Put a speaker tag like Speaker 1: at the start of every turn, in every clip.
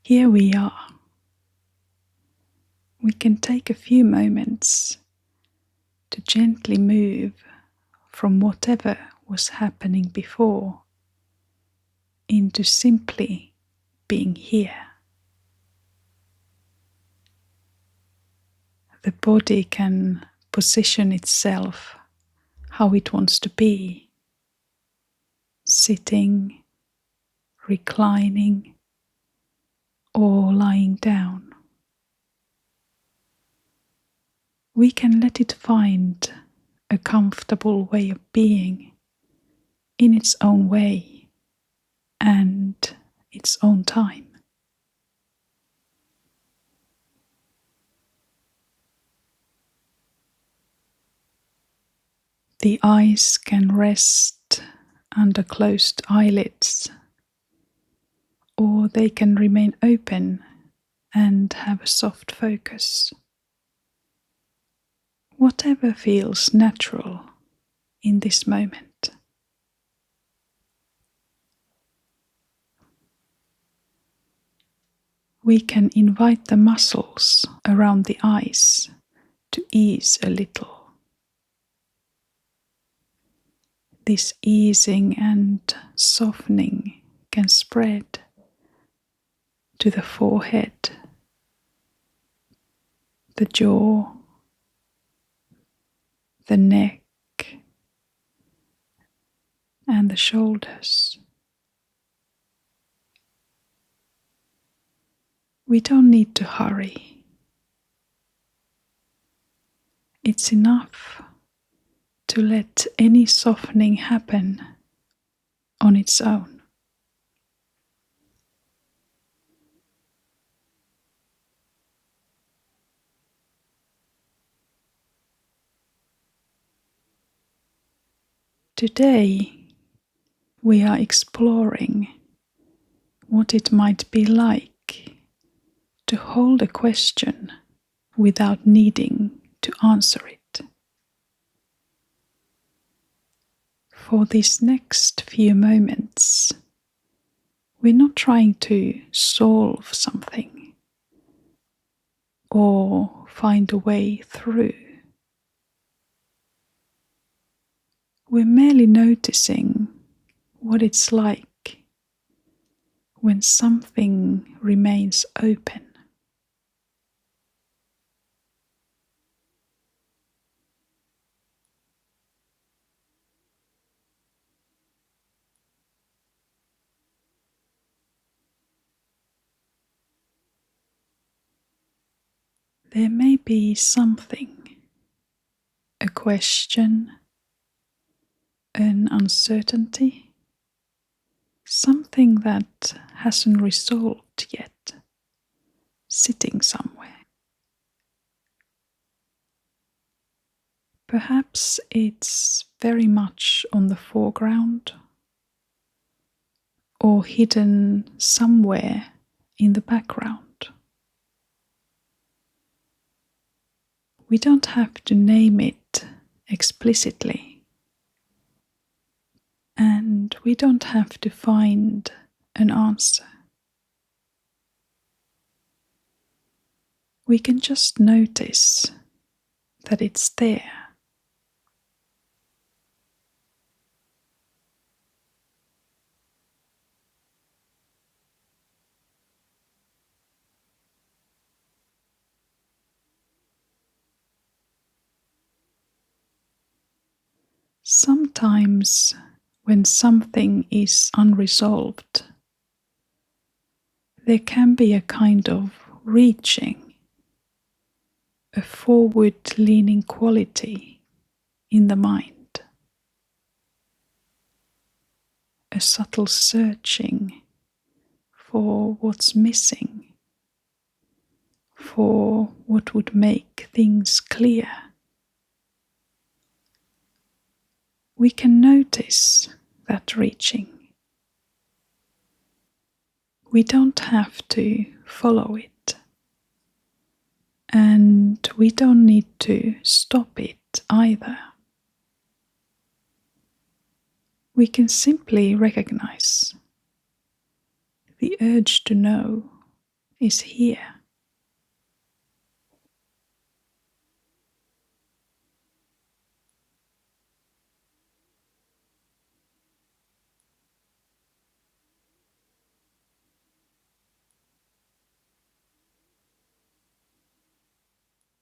Speaker 1: Here we are. We can take a few moments to gently move from whatever was happening before into simply being here. The body can position itself how it wants to be, sitting, reclining, or lying down. We can let it find a comfortable way of being in its own way and its own time. The eyes can rest under closed eyelids, or they can remain open and have a soft focus. Whatever feels natural in this moment. We can invite the muscles around the eyes to ease a little. This easing and softening can spread to the forehead, the jaw, the neck, and the shoulders. We don't need to hurry. It's enough to let any softening happen on its own. Today, we are exploring what it might be like to hold a question without needing to answer it. For these next few moments, we're not trying to solve something or find a way through. We're merely noticing what it's like when something remains open. There may be something, a question, an uncertainty, something that hasn't resolved yet, sitting somewhere. Perhaps it's very much on the foreground or hidden somewhere in the background. We don't have to name it explicitly, and we don't have to find an answer. We can just notice that it's there. Sometimes, when something is unresolved, there can be a kind of reaching, a forward-leaning quality in the mind, a subtle searching for what's missing, for what would make things clear. We can notice that reaching. We don't have to follow it, and we don't need to stop it either. We can simply recognize the urge to know is here.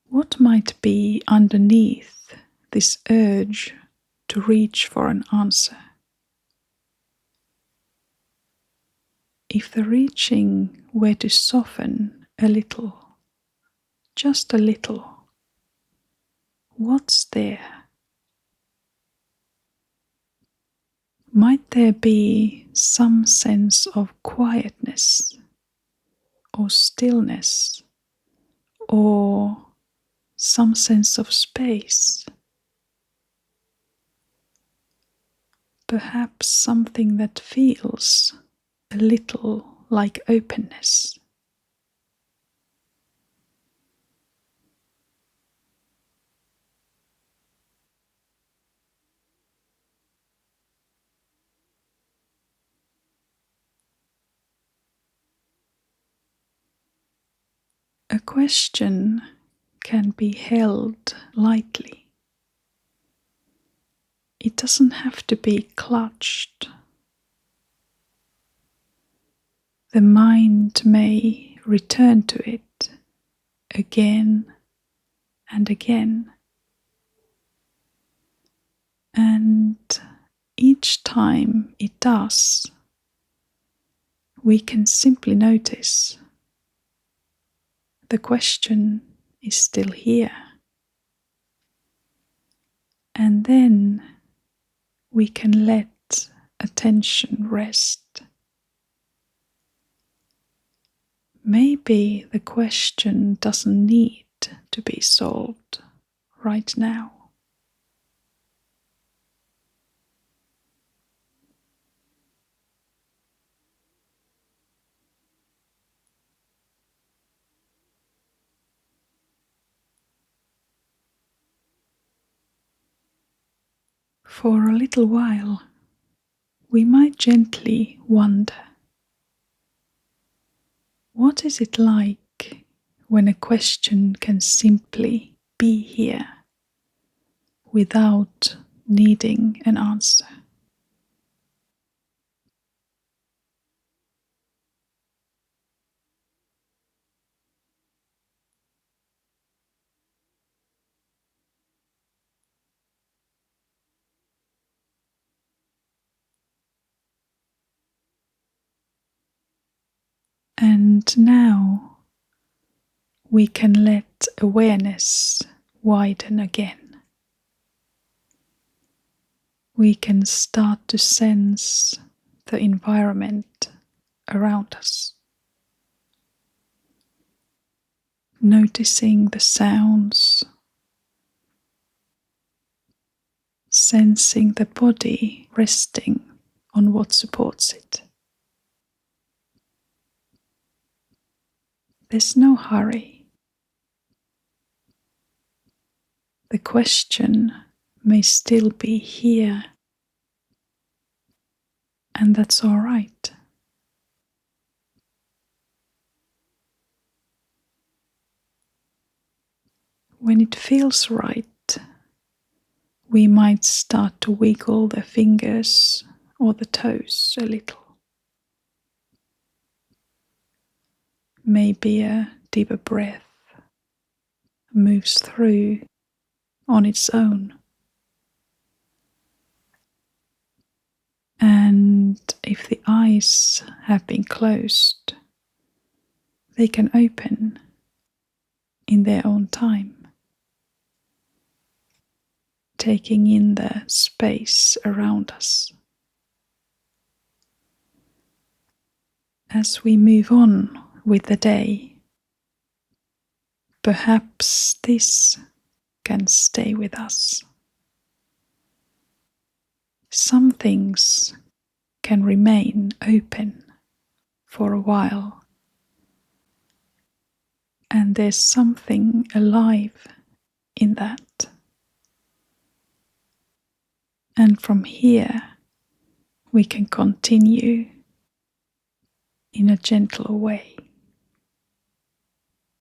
Speaker 1: What might be underneath this urge to reach for an answer? If the reaching were to soften a little, just a little, what's there? Might there be some sense of quietness or stillness or some sense of space? Perhaps something that feels a little like openness. A question can be held lightly. It doesn't have to be clutched. The mind may return to it again and again. And each time it does, we can simply notice the question is still here. And then we can let attention rest. Maybe the question doesn't need to be solved right now. For a little while, we might gently wonder, what is it like when a question can simply be here without needing an answer? And now we can let awareness widen again. We can start to sense the environment around us, noticing the sounds, sensing the body resting on what supports it. There's no hurry. The question may still be here, and that's all right. When it feels right, we might start to wiggle the fingers or the toes a little. Maybe a deeper breath moves through on its own. And if the eyes have been closed, they can open in their own time, taking in the space around us. As we move on with the day, perhaps this can stay with us. Some things can remain open for a while, and there's something alive in that. And from here, we can continue in a gentler way.